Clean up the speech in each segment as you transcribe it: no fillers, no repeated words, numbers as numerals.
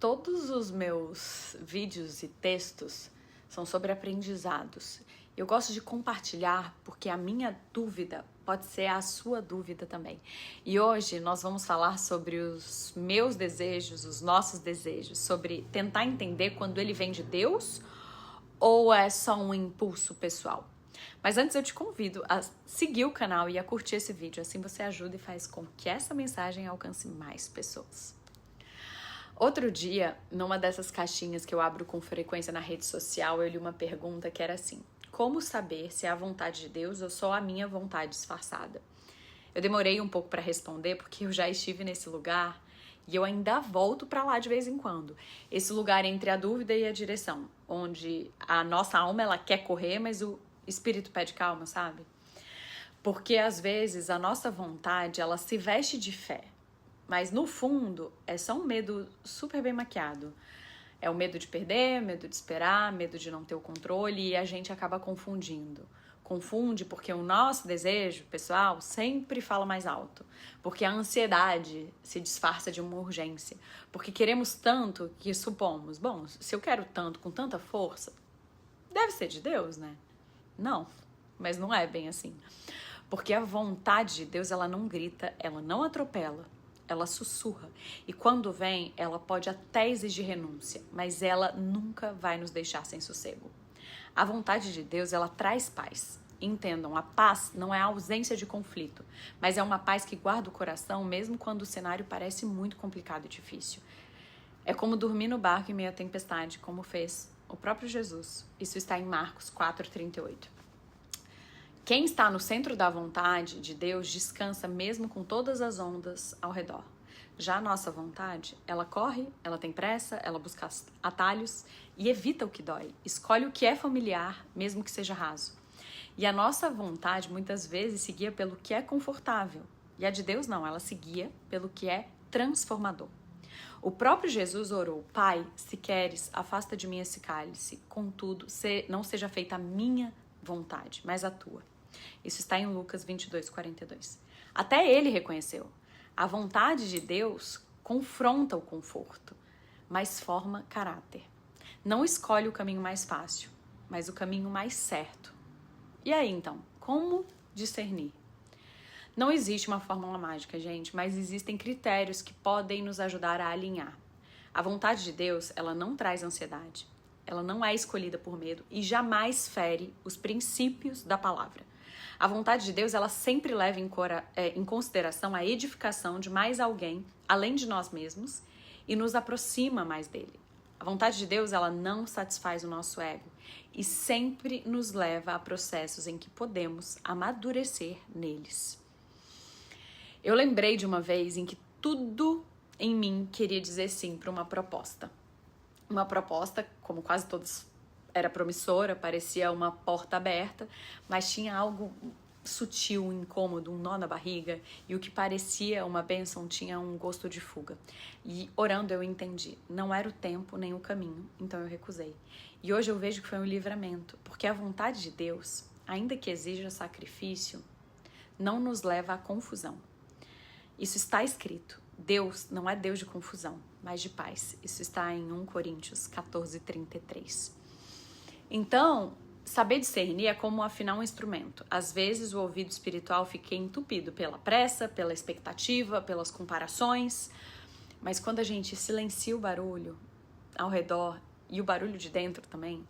Todos os meus vídeos e textos são sobre aprendizados. Eu gosto de compartilhar porque a minha dúvida pode ser a sua dúvida também. E hoje nós vamos falar sobre os meus desejos, os nossos desejos, sobre tentar entender quando ele vem de Deus ou é só um impulso pessoal. Mas antes eu te convido a seguir o canal e a curtir esse vídeo, assim você ajuda e faz com que essa mensagem alcance mais pessoas. Outro dia, numa dessas caixinhas que eu abro com frequência na rede social, eu li uma pergunta que era assim: como saber se é a vontade de Deus ou só a minha vontade disfarçada? Eu demorei um pouco para responder porque eu já estive nesse lugar e eu ainda volto para lá de vez em quando. Esse lugar entre a dúvida e a direção, onde a nossa alma ela quer correr, mas o espírito pede calma, sabe? Porque às vezes a nossa vontade ela se veste de fé. Mas no fundo é só um medo super bem maquiado. É o medo de perder, medo de esperar, medo de não ter o controle e a gente acaba confundindo. Confunde porque o nosso desejo pessoal sempre fala mais alto. Porque a ansiedade se disfarça de uma urgência. Porque queremos tanto que supomos, bom, se eu quero tanto, com tanta força, deve ser de Deus, né? Não, mas não é bem assim. Porque a vontade de Deus, ela não grita, ela não atropela. Ela sussurra e quando vem, ela pode até exigir renúncia, mas ela nunca vai nos deixar sem sossego. A vontade de Deus, ela traz paz. Entendam, a paz não é a ausência de conflito, mas é uma paz que guarda o coração mesmo quando o cenário parece muito complicado e difícil. É como dormir no barco em meio à tempestade, como fez o próprio Jesus. Isso está em Marcos 4:38. Quem está no centro da vontade de Deus descansa mesmo com todas as ondas ao redor. Já a nossa vontade, ela corre, ela tem pressa, ela busca atalhos e evita o que dói. Escolhe o que é familiar, mesmo que seja raso. E a nossa vontade muitas vezes se guia pelo que é confortável. E a de Deus não, ela se guia pelo que é transformador. O próprio Jesus orou: Pai, se queres, afasta de mim esse cálice. Contudo, não seja feita a minha vontade, mas a tua. Isso está em Lucas 22:42. Até ele reconheceu. A vontade de Deus confronta o conforto, mas forma caráter. Não escolhe o caminho mais fácil, mas o caminho mais certo. E aí, então, como discernir? Não existe uma fórmula mágica, gente, mas existem critérios que podem nos ajudar a alinhar. A vontade de Deus, ela não traz ansiedade. Ela não é escolhida por medo e jamais fere os princípios da palavra. A vontade de Deus, ela sempre leva em consideração a edificação de mais alguém, além de nós mesmos, e nos aproxima mais dele. A vontade de Deus, ela não satisfaz o nosso ego e sempre nos leva a processos em que podemos amadurecer neles. Eu lembrei de uma vez em que tudo em mim queria dizer sim para uma proposta. Uma proposta, como quase todas, era promissora, parecia uma porta aberta, mas tinha algo sutil, incômodo, um nó na barriga, e o que parecia uma bênção tinha um gosto de fuga. E orando eu entendi, não era o tempo nem o caminho, então eu recusei. E hoje eu vejo que foi um livramento, porque a vontade de Deus, ainda que exija sacrifício, não nos leva à confusão. Isso está escrito. Deus não é Deus de confusão, mas de paz. Isso está em 1 Coríntios 14:33. Então, saber discernir é como afinar um instrumento. Às vezes o ouvido espiritual fica entupido pela pressa, pela expectativa, pelas comparações, mas quando a gente silencia o barulho ao redor e o barulho de dentro também,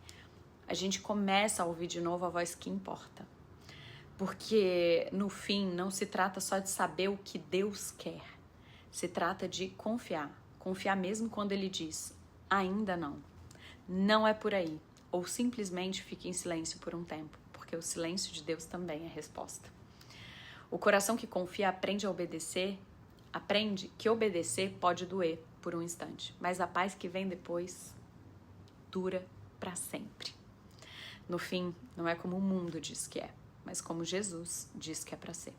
a gente começa a ouvir de novo a voz que importa. Porque no fim não se trata só de saber o que Deus quer, se trata de confiar. Confiar mesmo quando Ele diz, ainda não, não é por aí. Ou simplesmente fique em silêncio por um tempo, porque o silêncio de Deus também é resposta. O coração que confia aprende a obedecer, aprende que obedecer pode doer por um instante, mas a paz que vem depois dura para sempre. No fim, não é como o mundo diz que é, mas como Jesus diz que é para ser.